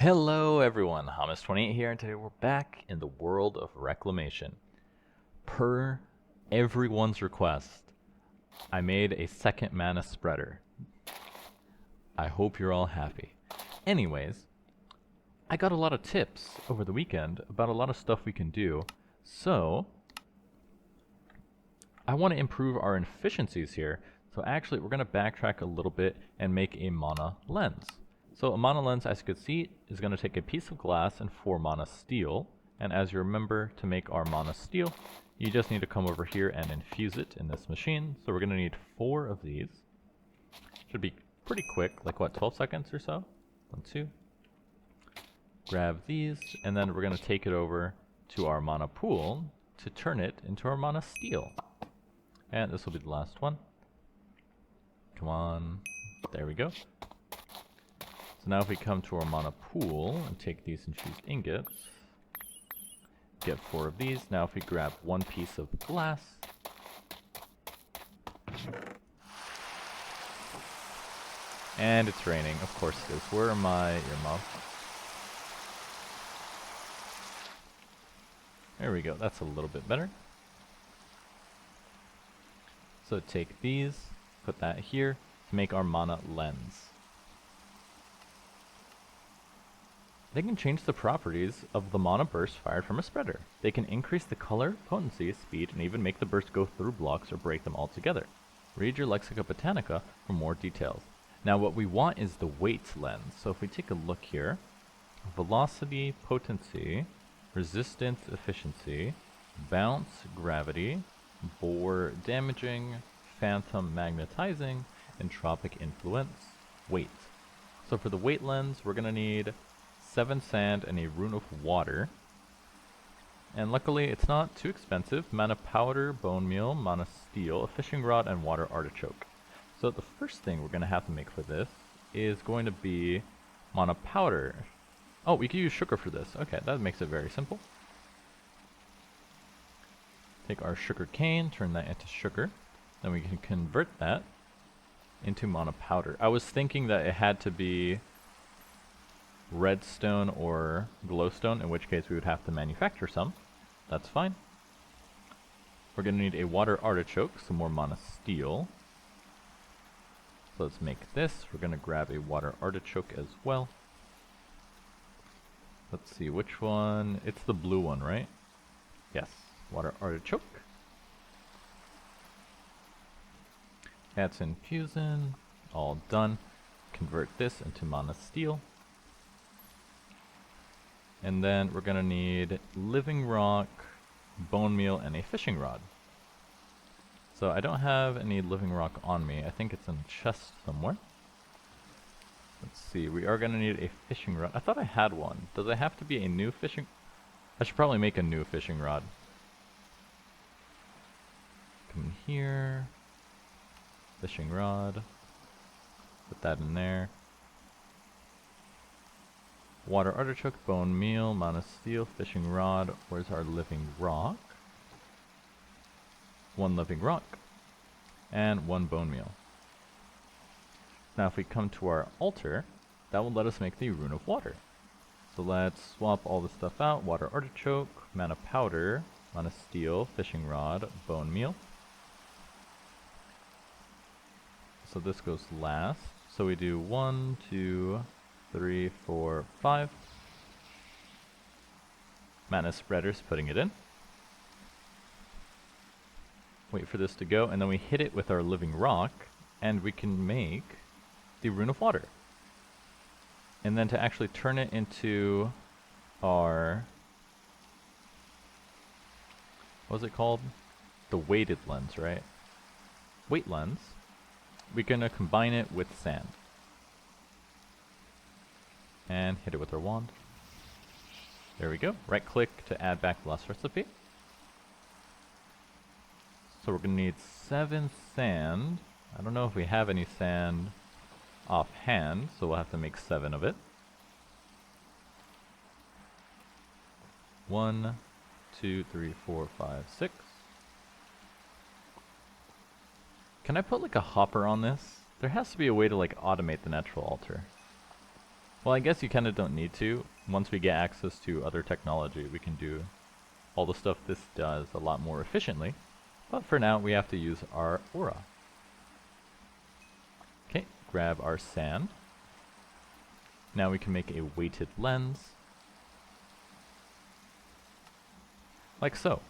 Hello everyone, Hamas28 here, and today we're back in the world of Reclamation. Per everyone's request, I made a second mana spreader. I hope you're all happy. Anyways, I got a lot of tips over the weekend about a lot of stuff we can do, so I want to improve our efficiencies here. So actually, we're going to backtrack a little bit and make a mana lens. So a mana lens, as you can see, is going to take a piece of glass and 4 mana steel. And as you remember, to make our mana steel, you just need to come over here and infuse it in this machine. So we're going to need 4 of these. Should be pretty quick, like what, 12 seconds or so? 1, 2. Grab these, and then we're going to take it over to our mana pool to turn it into our mana steel. And this will be the last one. Come on. There we go. So now if we come to our mana pool and take these infused ingots, get 4 of these. Now if we grab 1 piece of glass, and it's raining, of course it is. Where are my earmuffs? There we go, that's a little bit better. So take these, put that here to make our mana lens. They can change the properties of the mana burst fired from a spreader. They can increase the color, potency, speed, and even make the burst go through blocks or break them altogether. Read your Lexica Botanica for more details. Now what we want is the weight lens. So if we take a look here, velocity, potency, resistance, efficiency, bounce, gravity, bore, damaging, phantom, magnetizing, entropic influence, weight. So for the weight lens, we're going to need 7 sand and a rune of water. And luckily it's not too expensive. Mana powder, bone meal, mana steel, a fishing rod, and water artichoke. So the first thing we're going to have to make for this is going to be mana powder. Oh, we can use sugar for this. Okay, that makes it very simple. Take our sugar cane, turn that into sugar. Then we can convert that into mana powder. I was thinking that it had to be redstone or glowstone, in which case we would have to manufacture some. That's fine. We're going to need a water artichoke, some more mana steel. So let's make this. We're going to grab a water artichoke as well. Let's see, which one? It's the blue one, right? Yes, water artichoke. That's infusing. All done. Convert this into mana steel. And then we're going to need living rock, bone meal, and a fishing rod. So I don't have any living rock on me. I think it's in a chest somewhere. Let's see, we are going to need a fishing rod. I thought I had one. Does it have to be a new fishing? I should probably make a new fishing rod. Come in here. Fishing rod. Put that in there. Water artichoke, bone meal, mana steel, fishing rod. Where's our living rock? 1 living rock. And 1 bone meal. Now if we come to our altar, that will let us make the rune of water. So let's swap all this stuff out. Water artichoke, mana powder, mana steel, fishing rod, bone meal. So this goes last. So we do 1, 2, 3, 4, 5. Mana spreaders, putting it in. Wait for this to go, and then we hit it with our living rock, and we can make the rune of water. And then to actually turn it into our, what was it called? The weighted lens, right? Weight lens. We're going to combine it with sand. And hit it with our wand. There we go. Right click to add back the last recipe. So we're going to need 7 sand. I don't know if we have any sand offhand, so we'll have to make 7 of it. 1, 2, 3, 4, 5, 6. Can I put like a hopper on this? There has to be a way to like automate the natural altar. Well, I guess you kind of don't need to. Once we get access to other technology, we can do all the stuff this does a lot more efficiently. But for now, we have to use our aura. Okay, grab our sand. Now we can make a weighted lens. Like so.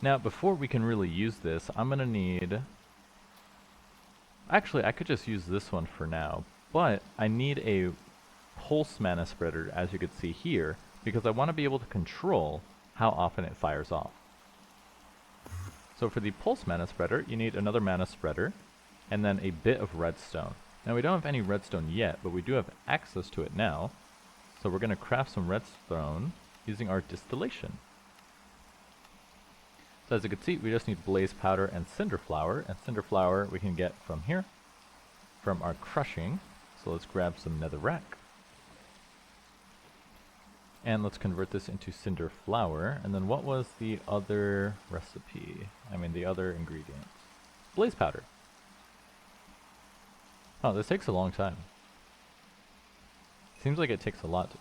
Now, before we can really use this, I'm going to need... Actually, I could just use this one for now, but I need a pulse mana spreader, as you can see here, because I want to be able to control how often it fires off. So for the pulse mana spreader, you need another mana spreader, and then a bit of redstone. Now, we don't have any redstone yet, but we do have access to it now, so we're going to craft some redstone using our distillation. So as you can see, we just need blaze powder and cinder flour we can get from here, from our crushing. So let's grab some netherrack. And let's convert this into cinder flour. And then what was the other recipe? The other ingredient. Blaze powder. Oh, this takes a long time. Seems like it takes a lot.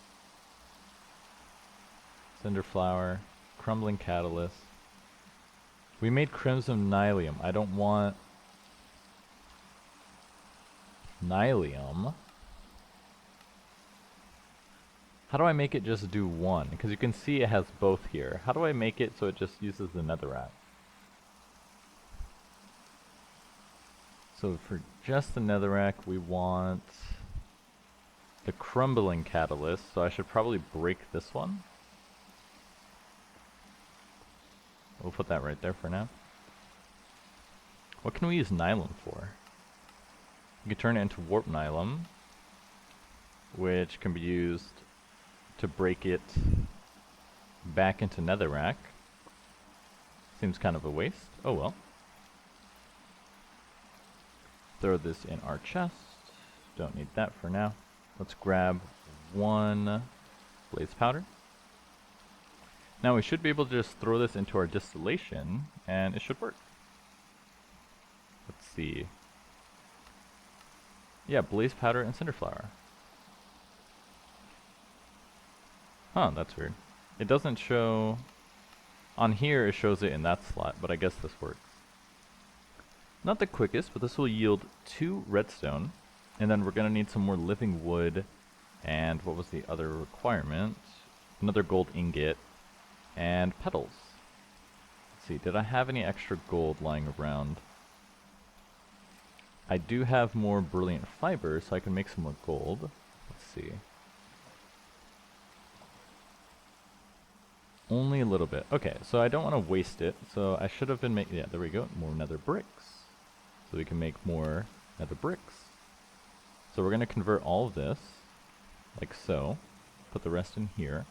Cinder flour, crumbling catalyst. We made crimson nylium. I don't want nylium. How do I make it just do one? Because you can see it has both here. How do I make it so it just uses the netherrack? So for just the netherrack, we want the crumbling catalyst. So I should probably break this one. We'll put that right there for now. What can we use nylon for? We can turn it into warp nylon, which can be used to break it back into netherrack. Seems kind of a waste. Oh well. Throw this in our chest. Don't need that for now. Let's grab one blaze powder. Now we should be able to just throw this into our distillation, and it should work. Let's see. Yeah, blaze powder and cinder flour. Huh, that's weird. It doesn't show... On here it shows it in that slot, but I guess this works. Not the quickest, but this will yield 2 redstone, and then we're going to need some more living wood, and what was the other requirement? Another gold ingot. And petals. Let's see, did I have any extra gold lying around? I do have more brilliant fiber, so I can make some more gold. Let's see. Only a little bit. Okay, so I don't want to waste it, so I should have been making... Yeah, there we go, more nether bricks. So we can make more nether bricks. So we're going to convert all of this, like so. Put the rest in here.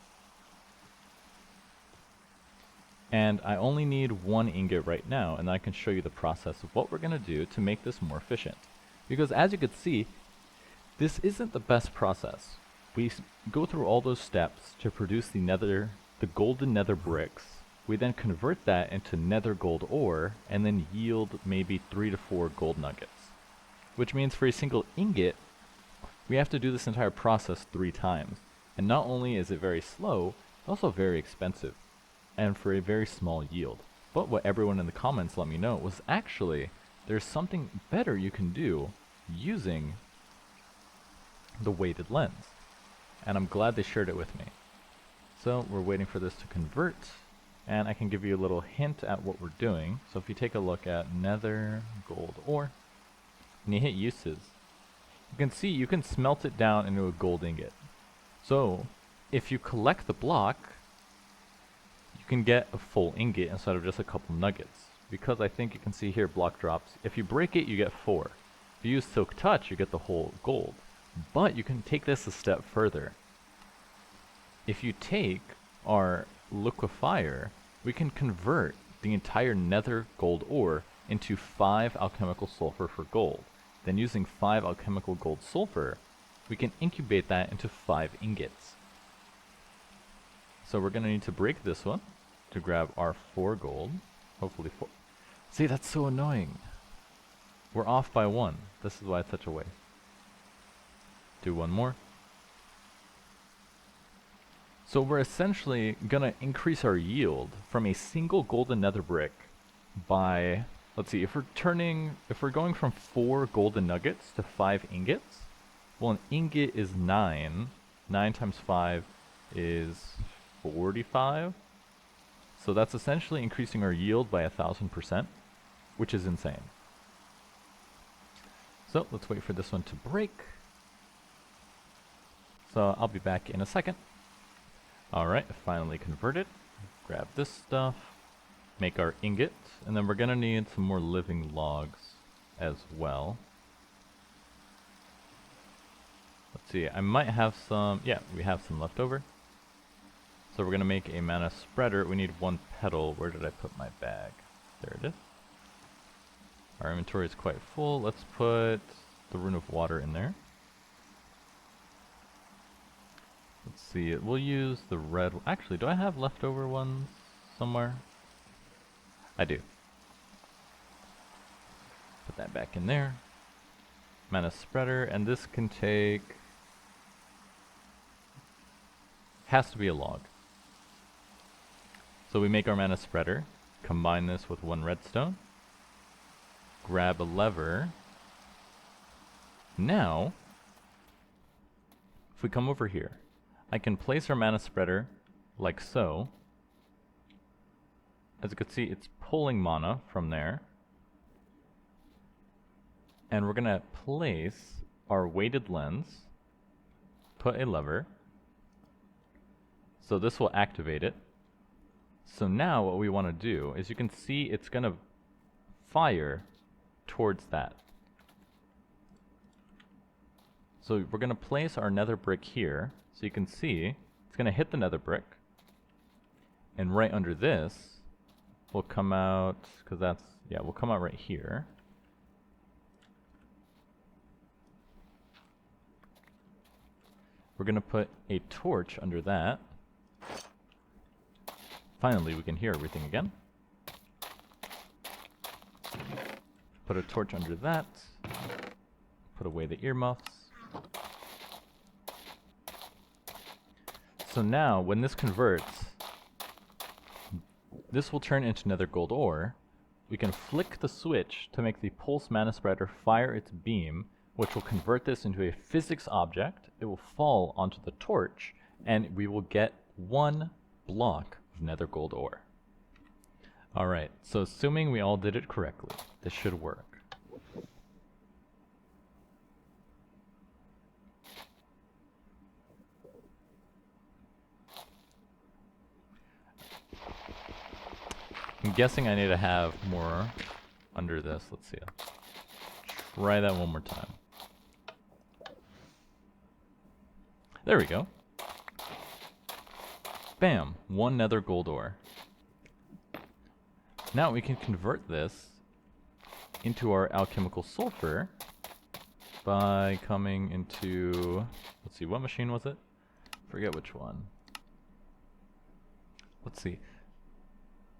And I only need 1 ingot right now, and I can show you the process of what we're going to do to make this more efficient. Because as you can see, this isn't the best process. We go through all those steps to produce the golden nether bricks. We then convert that into nether gold ore, and then yield maybe 3 to 4 gold nuggets. Which means for a single ingot, we have to do this entire process 3 times. And not only is it very slow, it's also very expensive. And for a very small yield. But what everyone in the comments let me know was actually there's something better you can do using the weighted lens. And I'm glad they shared it with me. So we're waiting for this to convert, and I can give you a little hint at what we're doing. So if you take a look at nether gold ore, and you hit uses, you can see you can smelt it down into a gold ingot. So if you collect the block, you can get a full ingot instead of just a couple nuggets. Because I think you can see here block drops. If you break it, you get 4. If you use Silk Touch, you get the whole gold. But you can take this a step further. If you take our liquefier, we can convert the entire nether gold ore into 5 alchemical sulfur for gold. Then using 5 alchemical gold sulfur, we can incubate that into 5 ingots. So we're going to need to break this one to grab our 4 gold. Hopefully 4. See, that's so annoying. We're off by 1. This is why it's such a waste. do one more. So we're essentially gonna increase our yield from a single golden nether brick by, let's see, if we're going from 4 golden nuggets to 5 ingots, well, an ingot is 9. 9 times 5 is 45. So that's essentially increasing our yield by 1000%, which is insane. So let's wait for this one to break. So I'll be back in a second. Alright, finally converted. Grab this stuff, make our ingot, and then we're gonna need some more living logs as well. Let's see, I might have some, yeah, we have some left over. So we're gonna make a mana spreader. We need 1 petal. Where did I put my bag? There it is. Our inventory is quite full. Let's put the Rune of Water in there. Let's see, we'll use the red. Actually, do I have leftover ones somewhere? I do. Put that back in there. Mana spreader, and this can take... has to be a log. So we make our mana spreader, combine this with 1 redstone, grab a lever. Now, if we come over here, I can place our mana spreader like so. As you can see, it's pulling mana from there. And we're gonna place our weighted lens, put a lever, so this will activate it. So now what we want to do is, you can see it's gonna fire towards that. So we're gonna place our nether brick here, so you can see it's gonna hit the nether brick, and right under this will come out, because that's, yeah, will come out right here. We're gonna put a torch under that. Finally, we can hear everything again. Put a torch under that. Put away the earmuffs. So now, when this converts, this will turn into nether gold ore. We can flick the switch to make the pulse mana spreader fire its beam, which will convert this into a physics object. It will fall onto the torch, and we will get 1 block of nether gold ore. Alright, so assuming we all did it correctly, this should work. I'm guessing I need to have more under this. Let's see. Try that one more time. There we go. Bam! 1 nether gold ore. Now we can convert this into our alchemical sulfur by coming into... let's see, what machine was it? Forget which one. Let's see.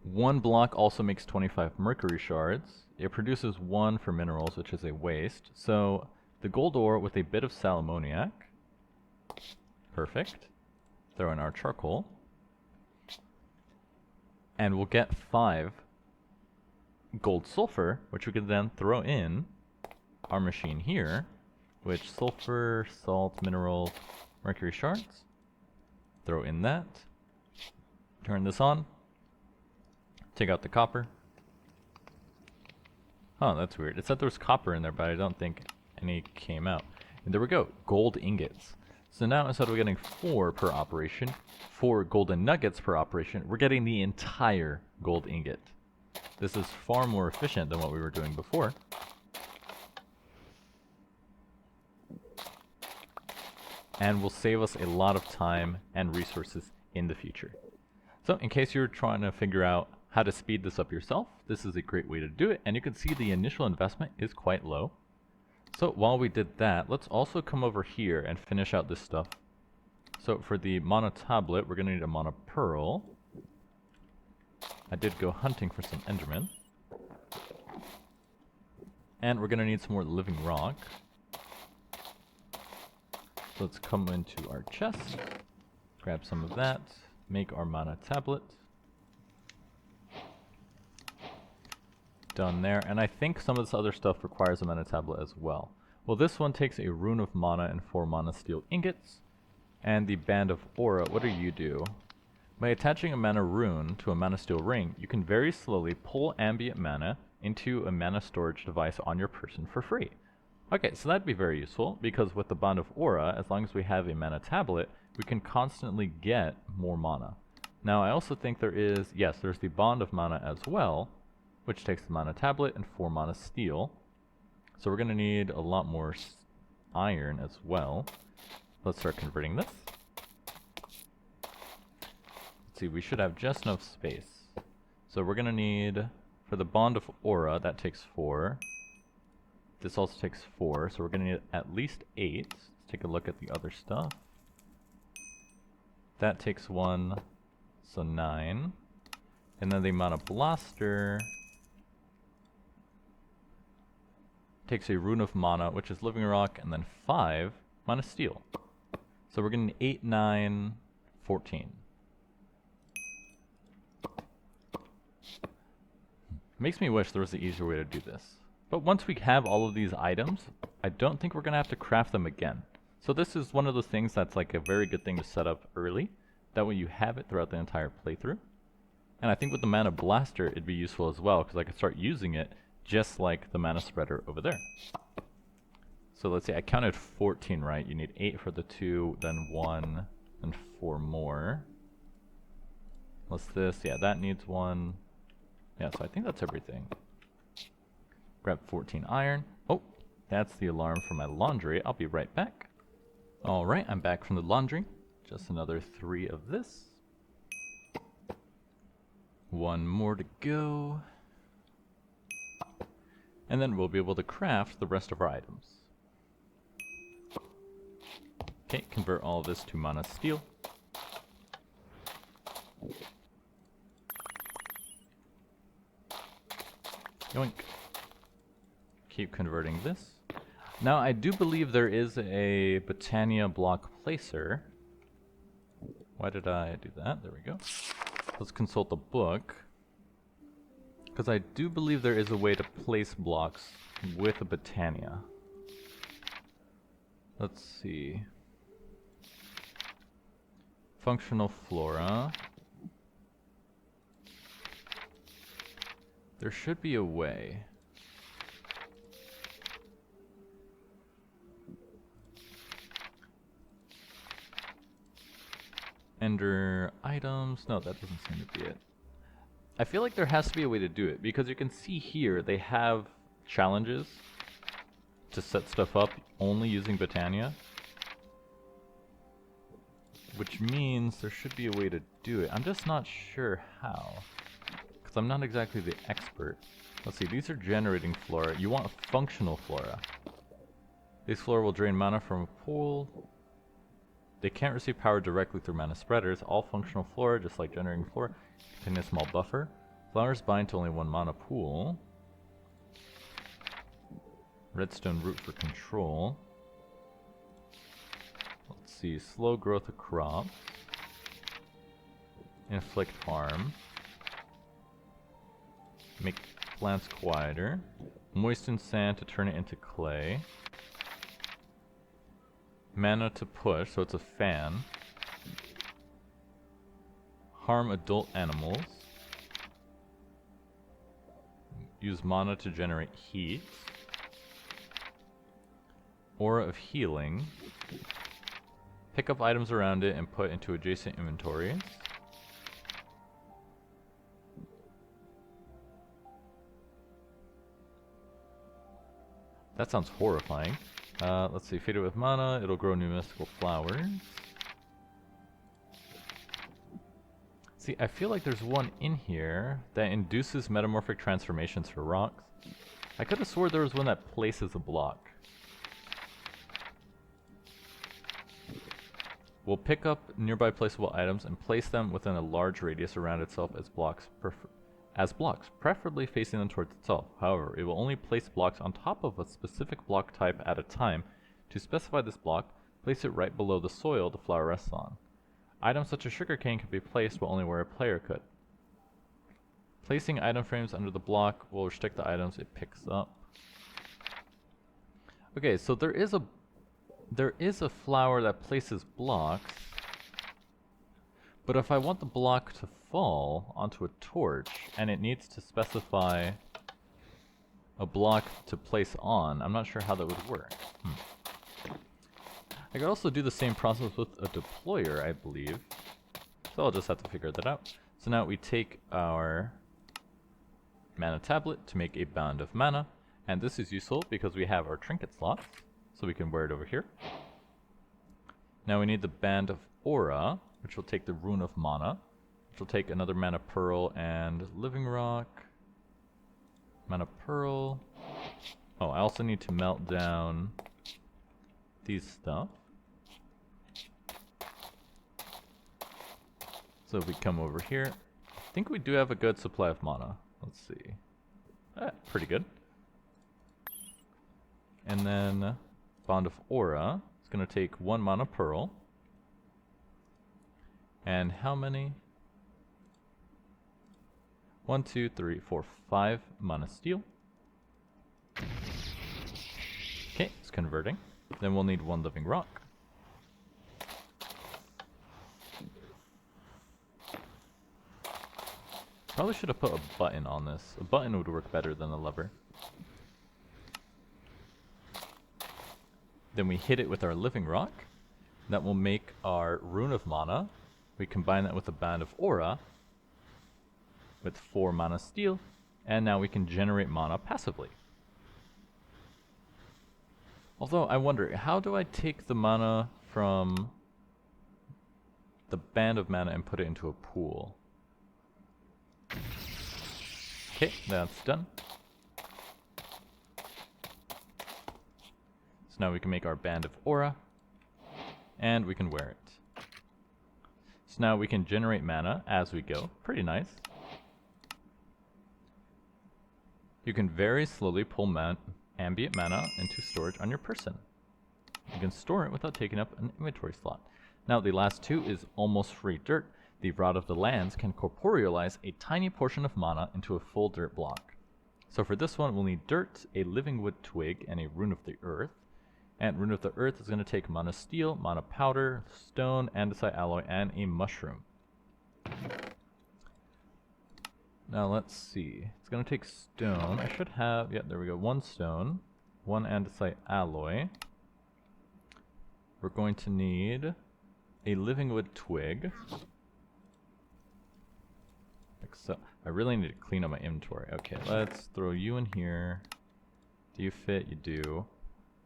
1 block also makes 25 mercury shards. It produces 1 for minerals, which is a waste. So the gold ore with a bit of sal ammoniac. Perfect. Throw in our charcoal. And we'll get 5 gold sulfur, which we can then throw in our machine here, which sulfur, salt, minerals, mercury shards. Throw in that. Turn this on. Take out the copper. Oh, that's weird. It said there was copper in there, but I don't think any came out. And there we go, gold ingots. So now instead of getting 4 per operation, 4 golden nuggets per operation, we're getting the entire gold ingot. This is far more efficient than what we were doing before. And will save us a lot of time and resources in the future. So in case you're trying to figure out how to speed this up yourself, this is a great way to do it, and you can see the initial investment is quite low. So while we did that, let's also come over here and finish out this stuff. So for the mono tablet, we're going to need a mono pearl. I did go hunting for some endermen. And we're going to need some more living rock. So let's come into our chest, grab some of that, make our mana tablet. Done there, and I think some of this other stuff requires a mana tablet as well. Well, this one takes a rune of mana and 4 mana steel ingots. And the band of aura, what do you do? By attaching a mana rune to a mana steel ring, you can very slowly pull ambient mana into a mana storage device on your person for free. Okay, so that'd be very useful, because with the band of aura, as long as we have a mana tablet, we can constantly get more mana. Now, I also think there is, yes, there's the bond of mana as well, which takes the mana tablet and 4 mana steel. So we're going to need a lot more iron as well. Let's start converting this. Let's see, we should have just enough space. So we're going to need, for the bond of aura, that takes 4. This also takes 4, so we're going to need at least 8. Let's take a look at the other stuff. That takes 1, so 9. And then the mana blaster takes a rune of mana, which is living rock, and then 5 mana steel. So we're getting 8, 9, 14. Makes me wish there was an easier way to do this. But once we have all of these items, I don't think we're going to have to craft them again. So this is one of those things that's like a very good thing to set up early. That way you have it throughout the entire playthrough. And I think with the mana blaster, it'd be useful as well, because I could start using it just like the mana spreader over there. So let's see, I counted 14, right? You need 8 for the 2, then 1, and 4 more. What's this? Yeah, that needs 1. Yeah, so I think that's everything. Grab 14 iron. Oh, that's the alarm for my laundry. I'll be right back. Alright, I'm back from the laundry. Just another 3 of this. 1 more to go. And then we'll be able to craft the rest of our items. Okay, convert all of this to mana steel. Yoink. Keep converting this. Now, I do believe there is a Botania block placer. Why did I do that? There we go. Let's consult the book. Because I do believe there is a way to place blocks with a Botania. Let's see. Functional flora. There should be a way. Ender items. No, that doesn't seem to be it. I feel like there has to be a way to do it, because you can see here they have challenges to set stuff up only using Botania. Which means there should be a way to do it. I'm just not sure how, because I'm not exactly the expert. Let's see, these are generating flora. You want functional flora. These flora will drain mana from a pool. They can't receive power directly through mana spreaders. All functional flora, just like generating flora, contain a small buffer. Flowers bind to only 1 mana pool. Redstone root for control. Let's see, slow growth of crops. Inflict harm. Make plants quieter. Moisten sand to turn it into clay. Mana to push, so it's a fan. Harm adult animals. Use mana to generate heat. Aura of healing. Pick up items around it and put into adjacent inventories. That sounds horrifying. Let's see, feed it with mana, it'll grow new mystical flowers. See, I feel like there's one in here that induces metamorphic transformations for rocks. I could have swore there was one that places a block. We'll pick up nearby placeable items and place them within a large radius around itself as blocks, preferably facing them towards itself. However, it will only place blocks on top of a specific block type at a time. To specify this block, Place it right below the soil the flower rests on. Items such as sugarcane can be placed but only where a player could. Placing item frames under the block will restrict the items it picks up. Okay, so there is a flower that places blocks, but if I want the block to fall onto a torch and it needs to specify a block to place on, I'm not sure how that would work. I could also do the same process with a deployer, I believe. So I'll just have to figure that out. So now we take our mana tablet to make a band of mana, and this is useful because we have our trinket slots, so we can wear it over here. Now we need the band of aura, which will take the rune of mana, which will take another mana pearl and living rock. Mana pearl. Oh, I also need to melt down these stuff. So if we come over here, I think we do have a good supply of mana. Let's see. Pretty good. And then Bond of Aura is going to take 1 mana pearl. And how many? 1, 2, 3, 4, 5 mana steel. Okay, it's converting. Then we'll need 1 living rock. Probably should have put a button on this. A button would work better than a lever. Then we hit it with our living rock. That will make our rune of mana. We combine that with a band of aura with 4 mana steel, and now we can generate mana passively. Although I wonder, how do I take the mana from the band of mana and put it into a pool? Okay, that's done. So now we can make our band of aura, and we can wear it. So now we can generate mana as we go. Pretty nice. You can very slowly pull ambient mana into storage on your person. You can store it without taking up an inventory slot. Now the last 2 is almost free dirt. The Rod of the Lands can corporealize a tiny portion of mana into a full dirt block. So for this one we'll need dirt, a living wood twig, and a rune of the earth. And rune of the earth is going to take mana steel, mana powder, stone, andesite alloy, and a mushroom. Now let's see. It's going to take stone. I should have, yeah, there we go. 1 stone, 1 andesite alloy. We're going to need a living wood twig. Like so. I really need to clean up my inventory. Okay, let's throw you in here. Do you fit? You do.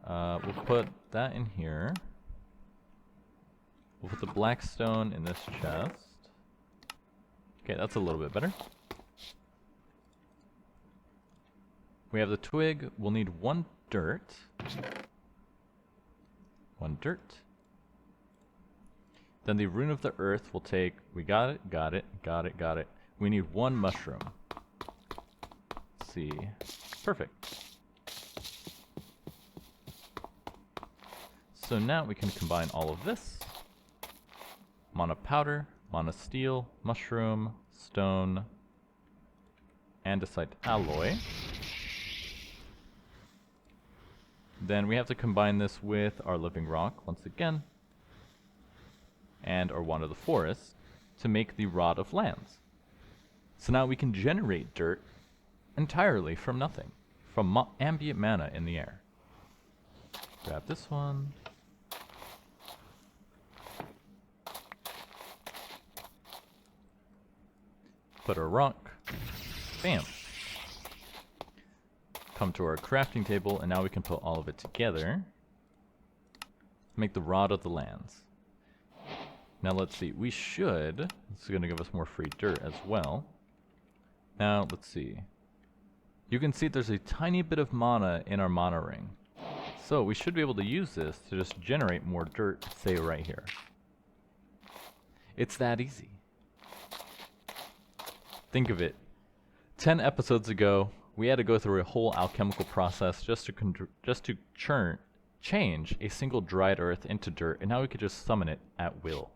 We'll put that in here. We'll put the black stone in this chest. Okay, that's a little bit better. We have the twig. We'll need 1 dirt. 1 dirt. Then the rune of the earth will take, we got it, got it, got it, got it. We need 1 mushroom. Let's see. Perfect. So now we can combine all of this. Mana powder, mana steel, mushroom, stone, andesite alloy. Then we have to combine this with our living rock once again, and our wand of the forest to make the Rod of Lands. So now we can generate dirt entirely from nothing, from ambient mana in the air. Grab this one. Put a rock. Bam. Come to our crafting table, and now we can put all of it together. Make the Rod of the Lands. Now let's see, we should, this is going to give us more free dirt as well. Now let's see. You can see there's a tiny bit of mana in our mana ring. So we should be able to use this to just generate more dirt, say right here. It's that easy. Think of it. 10 episodes ago, we had to go through a whole alchemical process just to churn change a single dried earth into dirt, and now we could just summon it at will.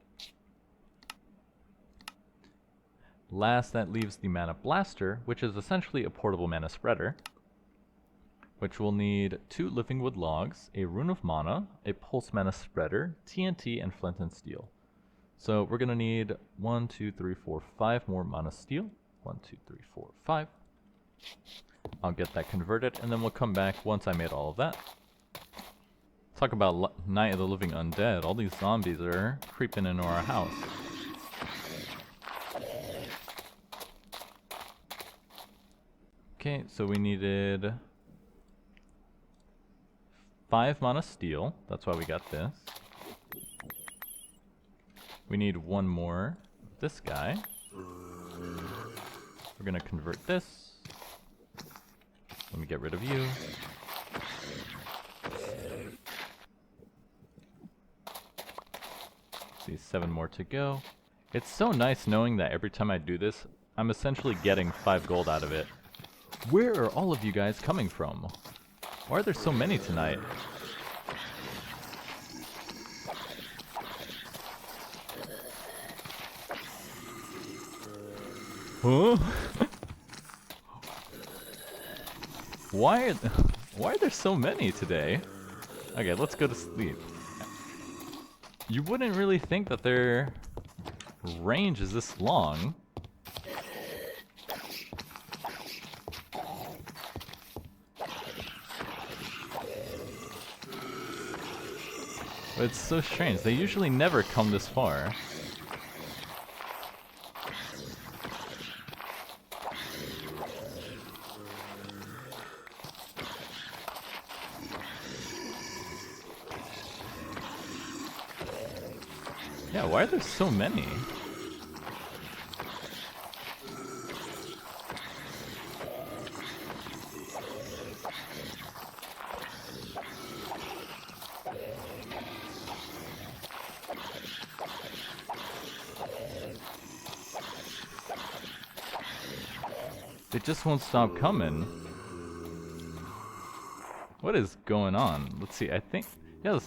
Last, that leaves the Mana Blaster, which is essentially a portable mana spreader, which will need 2 Living Wood logs, a Rune of Mana, a Pulse Mana Spreader, TNT, and Flint and Steel. So we're going to need 1, 2, 3, 4, 5 more Mana Steel. 1, 2, 3, 4, 5. I'll get that converted, and then we'll come back once I made all of that. Talk about Night of the Living Undead. All these zombies are creeping into our house. Okay, so we needed 5 Mana Steel. That's why we got this. We need 1 more. This guy. We're gonna convert this. Let me get rid of you. See, 7 more to go. It's so nice knowing that every time I do this, I'm essentially getting 5 gold out of it. Where are all of you guys coming from? Why are there so many tonight? Huh? Why are there so many today? Okay, let's go to sleep. You wouldn't really think that their range is this long. But it's so strange. They usually never come this far. Yeah, why are there so many? They just won't stop coming. What is going on? Let's see, I think... Yes.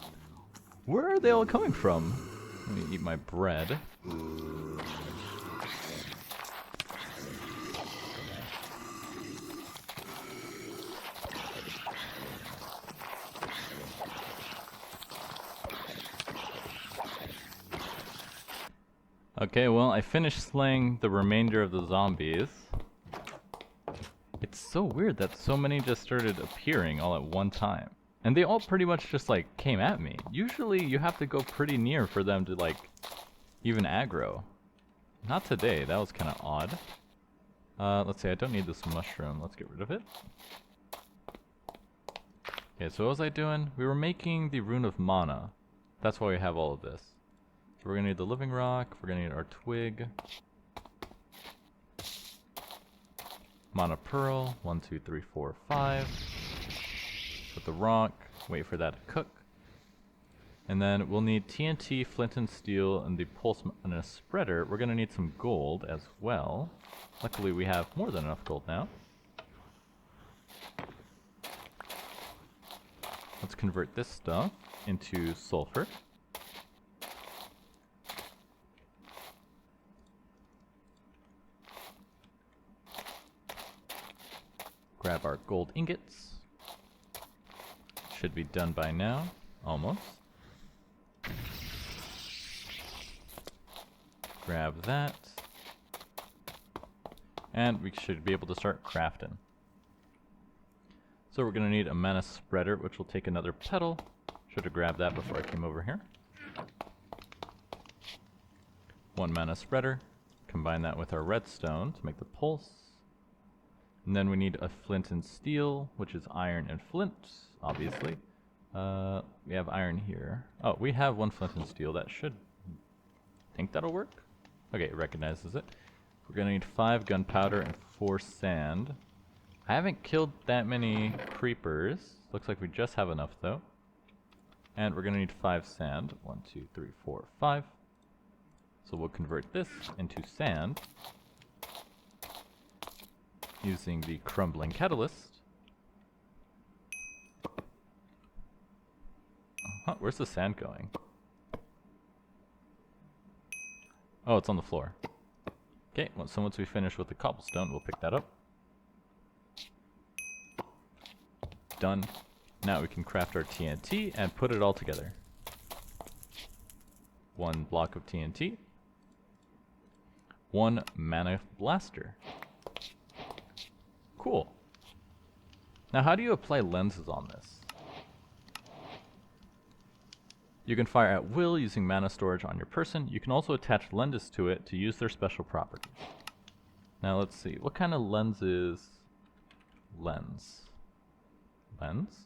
Where are they all coming from? Let me eat my bread. Okay, well, I finished slaying the remainder of the zombies. It's so weird that so many just started appearing all at one time. And they all pretty much just, like, came at me. Usually you have to go pretty near for them to, like, even aggro. Not today, that was kind of odd. Let's see, I don't need this mushroom. Let's get rid of it. Okay, so what was I doing? We were making the Rune of Mana. That's why we have all of this. So we're gonna need the Living Rock, we're gonna need our Twig. Mana Pearl, 1, 2, 3, 4, 5. Put the rock, wait for that to cook. And then we'll need TNT, Flint and Steel, and the Pulse and a Spreader. We're gonna need some gold as well. Luckily we have more than enough gold now. Let's convert this stuff into sulfur. Grab our gold ingots. Should be done by now. Almost. Grab that. And we should be able to start crafting. So we're going to need a mana spreader, which will take another petal. Should have grabbed that before I came over here. 1 mana spreader. Combine that with our redstone to make the pulse. And then we need a flint and steel, which is iron and flint, obviously. We have iron here. Oh, we have 1 flint and steel. That should... I think that'll work. Okay, it recognizes it. We're going to need 5 gunpowder and 4 sand. I haven't killed that many creepers. Looks like we just have enough, though. And we're going to need 5 sand. 1, 2, 3, 4, 5. So we'll convert this into sand using the crumbling catalyst. Huh, where's the sand going? Oh, it's on the floor. Okay, so once we finish with the cobblestone, we'll pick that up. Done. Now we can craft our TNT and put it all together. 1 block of TNT. 1 mana blaster. Cool. Now how do you apply lenses on this? You can fire at will using mana storage on your person. You can also attach lenses to it to use their special properties. Now let's see, what kind of lens is lens? Lens?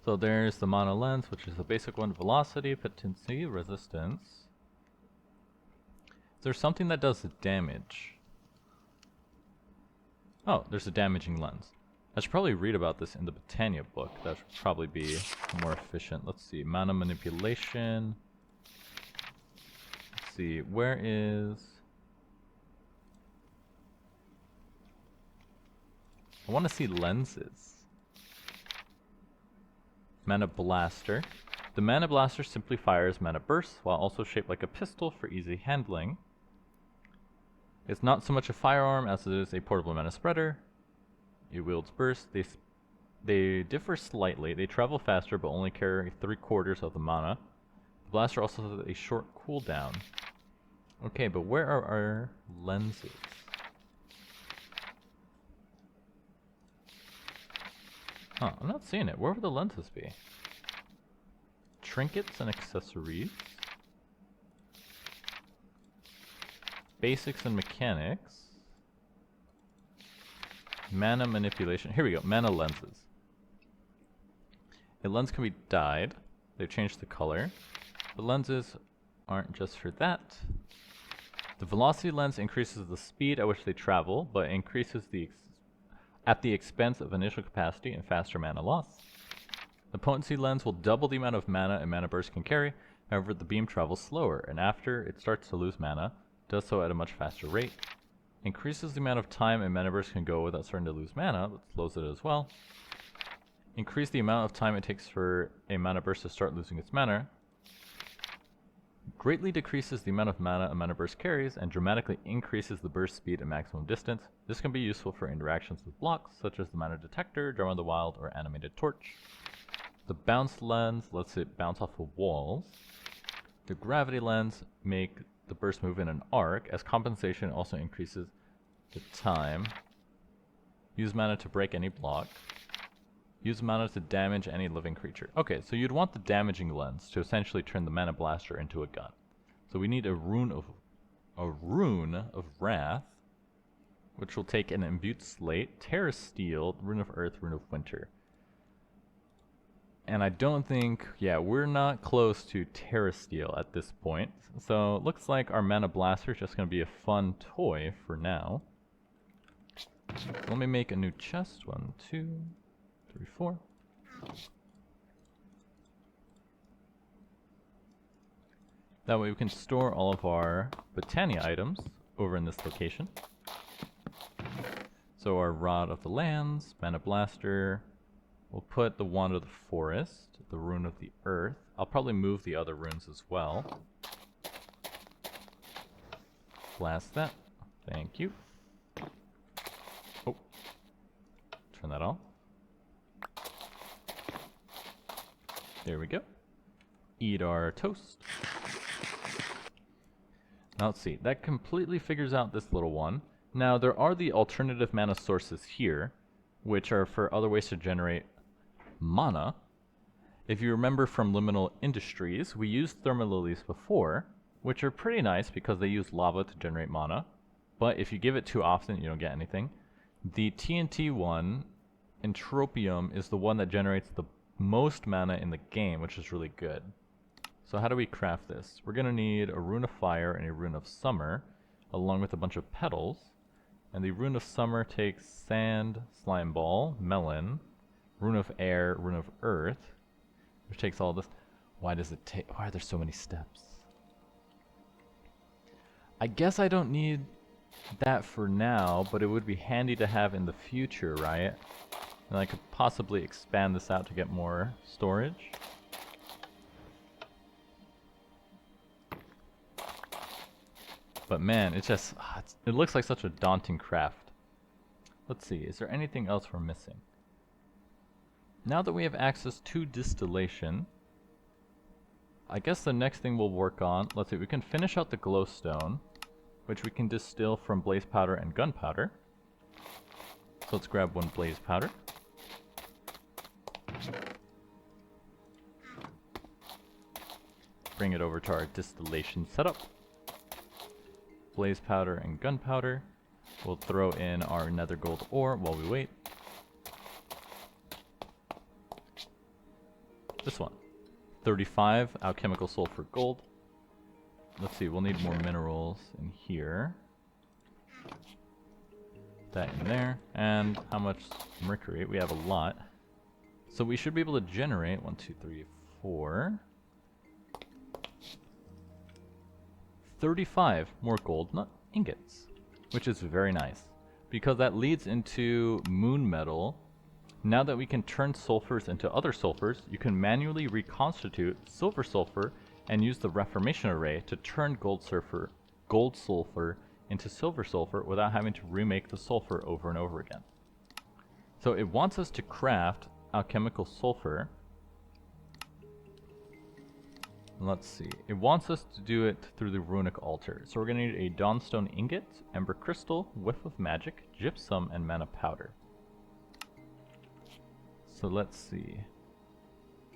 So there's the mana lens, which is the basic one: velocity, potency, resistance. Is there something that does damage? Oh, there's a damaging lens. I should probably read about this in the Botania book. That should probably be more efficient. Let's see, mana manipulation. Let's see, where is... I want to see lenses. Mana blaster. The mana blaster simply fires mana bursts while also shaped like a pistol for easy handling. It's not so much a firearm as it is a portable mana spreader. It wields bursts. They differ slightly. They travel faster but only carry 3/4 of the mana. The blaster also has a short cooldown. Okay, but where are our lenses? Huh, I'm not seeing it. Where would the lenses be? Trinkets and accessories. Basics and mechanics. Mana manipulation. Here we go. Mana lenses. A lens can be dyed. They've changed the color. The lenses aren't just for that. The velocity lens increases the speed at which they travel, but increases at the expense of initial capacity and faster mana loss. The potency lens will double the amount of mana a mana burst can carry. However, the beam travels slower, and after it starts to lose mana, does so at a much faster rate. Increases the amount of time a mana burst can go without starting to lose mana, but slows it as well. Increase the amount of time it takes for a mana burst to start losing its mana. Greatly decreases the amount of mana a mana burst carries, and dramatically increases the burst speed and maximum distance. This can be useful for interactions with blocks, such as the mana detector, Drum of the Wild, or animated torch. The bounce lens lets it bounce off of walls. The gravity lens make the burst move in an arc. As compensation, also increases the time. Use mana to break any block. Use mana to damage any living creature. Okay, so you'd want the damaging lens to essentially turn the mana blaster into a gun. So we need a rune of wrath, which will take an imbued slate, Terra Steel, Rune of Earth, Rune of Winter. And I don't think, yeah, we're not close to Terra Steel at this point. So it looks like our mana blaster is just going to be a fun toy for now. Let me make a new chest. 1, 2, 3, 4. That way we can store all of our Botania items over in this location. So our Rod of the Lands, Mana Blaster, we'll put the Wand of the Forest, the Rune of the Earth. I'll probably move the other runes as well. Blast that. Thank you. Oh. Turn that off. There we go. Eat our toast. Now let's see. That completely figures out this little one. Now there are the alternative mana sources here, which are for other ways to generate mana. If you remember from Liminal Industries, we used Thermalilies before, which are pretty nice because they use lava to generate mana. But if you give it too often, you don't get anything. The TNT one, Entropium, is the one that generates the most mana in the game, which is really good. So how do we craft this? We're going to need a Rune of Fire and a Rune of Summer, along with a bunch of petals. And the Rune of Summer takes Sand, Slime Ball, Melon, Rune of Air, Rune of Earth, which takes all this. Why are there so many steps? I guess I don't need that for now, but it would be handy to have in the future, right? And I could possibly expand this out to get more storage. But man, it looks like such a daunting craft. Let's see, is there anything else we're missing? Now that we have access to distillation, I guess the next thing we'll work on, let's see, we can finish out the glowstone, which we can distill from blaze powder and gunpowder. So let's grab one blaze powder. Bring it over to our distillation setup. Blaze powder and gunpowder. We'll throw in our nether gold ore while we wait. This one. 35 alchemical sulfur gold. Let's see, we'll need more minerals in here. That in there. And how much mercury? We have a lot. So we should be able to generate 1, 2, 3, 4. 35 more gold ingots, which is very nice because that leads into moon metal. Now that we can turn sulfurs into other sulfurs, you can manually reconstitute silver sulfur and use the reformation array to turn gold sulfur into silver sulfur without having to remake the sulfur over and over again. So it wants us to craft alchemical sulfur. Let's see, it wants us to do it through the runic altar. So we're going to need a dawnstone ingot, ember crystal, whiff of magic, gypsum, and mana powder. So let's see.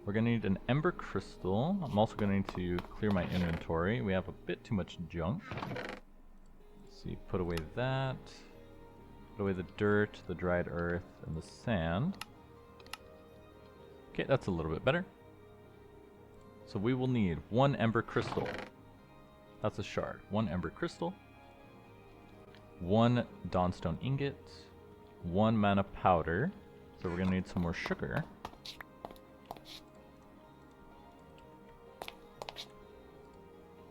We're going to need an ember crystal. I'm also going to need to clear my inventory. We have a bit too much junk. Let's see, put away that. Put away the dirt, the dried earth, and the sand. Okay, that's a little bit better. So we will need 1 ember crystal. That's a shard. 1 ember crystal. 1 dawnstone ingot. 1 mana powder. So we're going to need some more sugar.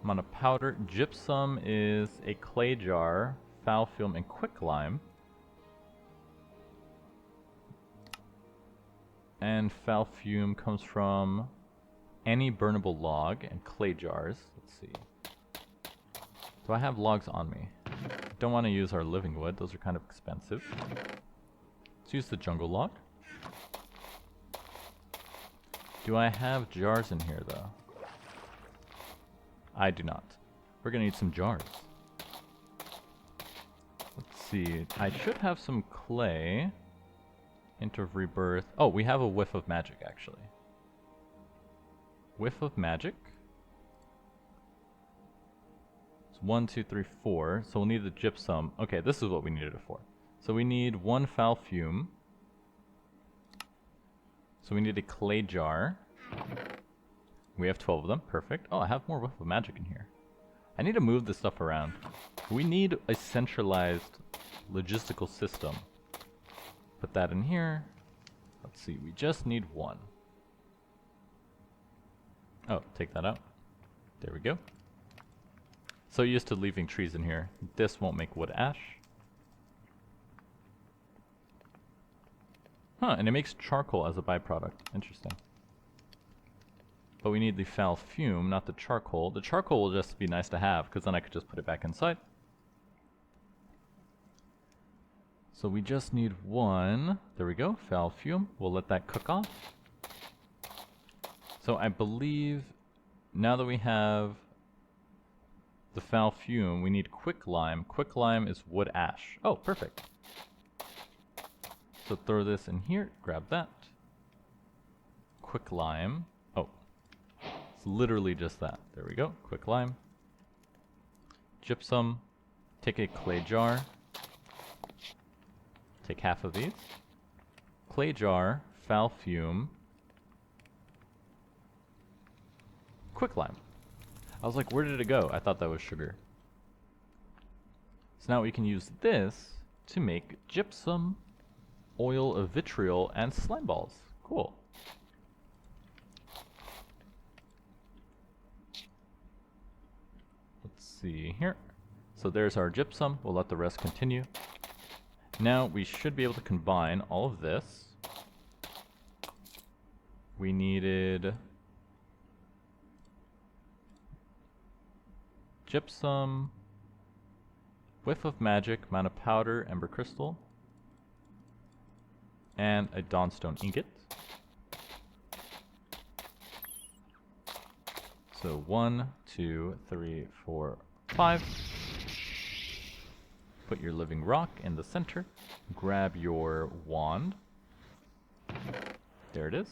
Mana powder. Gypsum is a clay jar, foul fume, and quicklime. And foul fume comes from any burnable log and clay jars. Let's see. Do I have logs on me? Don't want to use our living wood. Those are kind of expensive. Let's use the jungle log. Do I have jars in here though? I do not. We're gonna need some jars. Let's see. I should have some clay. Hint of rebirth. Oh, we have a whiff of magic actually. Whiff of magic. It's 1, 2, 3, 4. So we'll need the gypsum. Okay, this is what we needed it for. So we need 1 foul fume. So we need a clay jar. We have 12 of them. Perfect. Oh, I have more whiff of magic in here. I need to move this stuff around. We need a centralized logistical system. Put that in here. Let's see. We just need 1. Oh, take that out. There we go. So used to leaving trees in here. This won't make wood ash. Huh, and it makes charcoal as a byproduct. Interesting. But we need the foul fume, not the charcoal. The charcoal will just be nice to have, because then I could just put it back inside. So we just need 1. There we go, foul fume. We'll let that cook off. So I believe now that we have the foul fume, we need quicklime. Quicklime is wood ash. Oh, perfect. So throw this in here, grab that. Quicklime. Oh, it's literally just that. There we go, quicklime. Gypsum. Take a clay jar. Take half of these. Clay jar, foul fume. Quicklime. I was like, where did it go? I thought that was sugar. So now we can use this to make gypsum, oil of vitriol, and slime balls. Cool. Let's see here. So there's our gypsum. We'll let the rest continue. Now we should be able to combine all of this. We needed gypsum, whiff of magic, mana powder, ember crystal, and a dawnstone ingot. So 1, 2, 3, 4, 5. Put your living rock in the center. Grab your wand. There it is.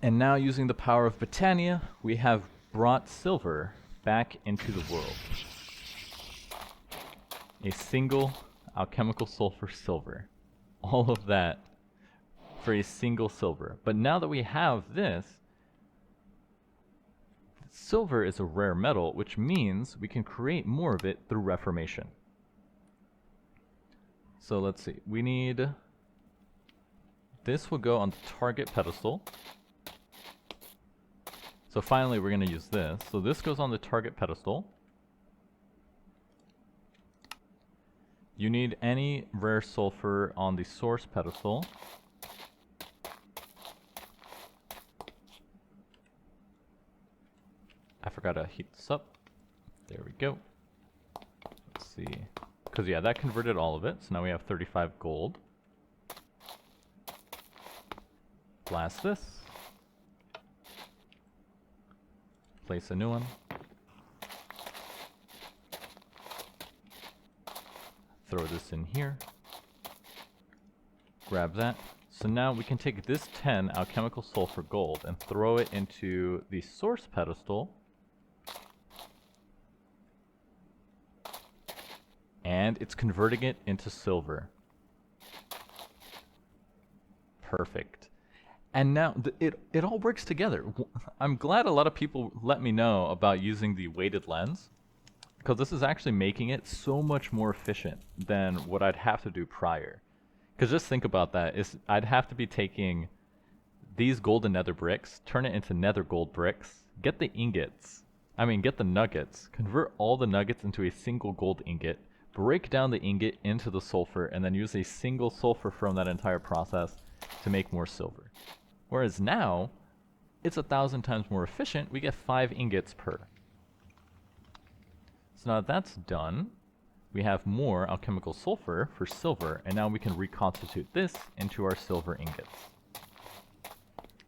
And now, using the power of Britannia, we have brought silver back into the world. A single alchemical sulfur silver. All of that for a single silver. But now that we have this, silver is a rare metal, which means we can create more of it through Reformation. So let's see, we need... This will go on the target pedestal. So finally we're going to use this. So this goes on the target pedestal. You need any rare sulfur on the source pedestal. I forgot to heat this up. There we go. Let's see. Because yeah, that converted all of it. So now we have 35 gold. Blast this. Place a new one. Throw this in here. Grab that. So now we can take this 10 alchemical sulfur gold and throw it into the source pedestal. And it's converting it into silver. Perfect. And now it all works together. I'm glad a lot of people let me know about using the weighted lens, because this is actually making it so much more efficient than what I'd have to do prior. Because just think about that. I'd have to be taking these golden nether bricks, turn it into nether gold bricks, get the get the nuggets, convert all the nuggets into a single gold ingot, break down the ingot into the sulfur, and then use a single sulfur from that entire process to make more silver. Whereas now, it's 1,000 times more efficient. We get 5 ingots per. So now that that's done, we have more alchemical sulfur for silver, and now we can reconstitute this into our silver ingots.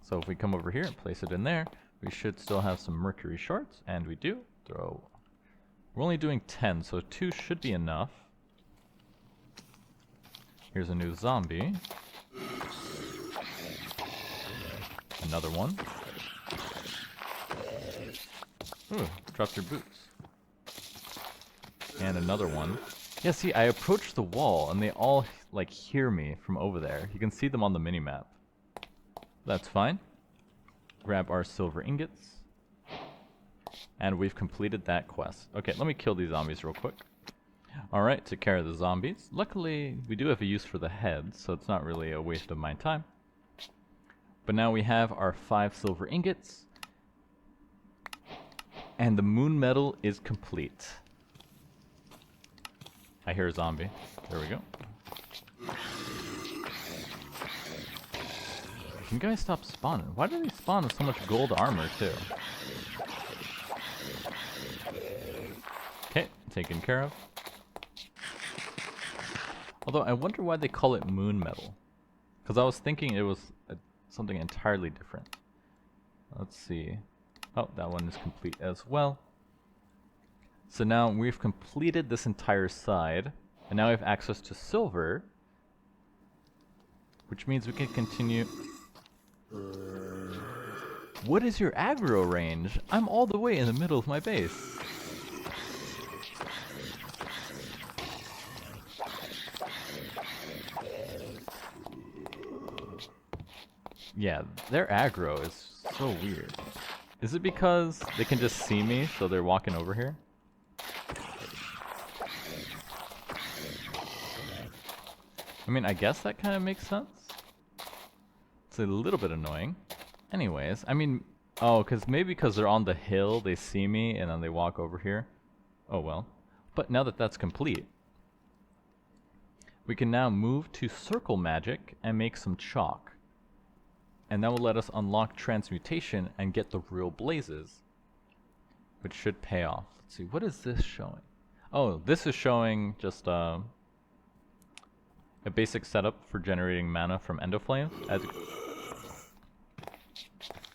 So if we come over here and place it in there, we should still have some mercury shards, and we do. We're only doing 10, so 2 should be enough. Here's a new zombie. Another one. Ooh, dropped your boots. And another one. Yeah, see, I approached the wall and they all, like, hear me from over there. You can see them on the minimap. That's fine. Grab our silver ingots. And we've completed that quest. Okay, let me kill these zombies real quick. Alright, took care of the zombies. Luckily, we do have a use for the head, so it's not really a waste of my time. But now we have our 5 silver ingots. And the moon metal is complete. I hear a zombie. There we go. Can you guys stop spawning? Why do they spawn with so much gold armor, too? Okay, taken care of. Although, I wonder why they call it moon metal. Because I was thinking it was something entirely different. Let's see. Oh, that one is complete as well. So now we've completed this entire side, and now we have access to silver, which means we can continue. What is your aggro range? I'm all the way in the middle of my base. Yeah, their aggro is so weird. Is it because they can just see me, so they're walking over here? I mean, I guess that kind of makes sense. It's a little bit annoying. Anyways, I mean, Oh, maybe because they're on the hill, they see me, and then they walk over here. Oh well. But now that that's complete, we can now move to circle magic and make some chalk. And that will let us unlock transmutation and get the real blazes, which should pay off. Let's see, what is this showing? Oh, this is showing just a basic setup for generating mana from Endoflames.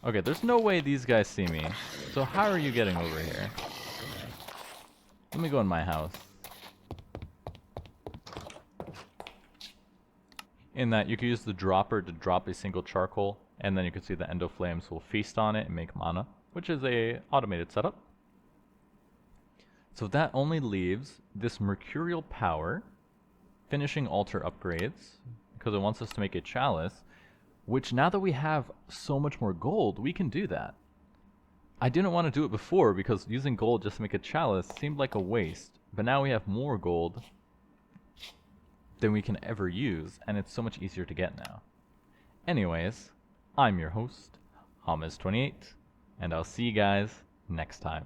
Okay, there's no way these guys see me. So how are you getting over here? Let me go in my house. In that you can use the dropper to drop a single charcoal, and then you can see the Endoflames will feast on it and make mana, which is a automated setup. So that only leaves this Mercurial Power, finishing altar upgrades, because it wants us to make a chalice, which now that we have so much more gold, we can do that. I didn't want to do it before because using gold just to make a chalice seemed like a waste, but now we have more gold than we can ever use, and it's so much easier to get now. Anyways, I'm your host, Hamas28, and I'll see you guys next time.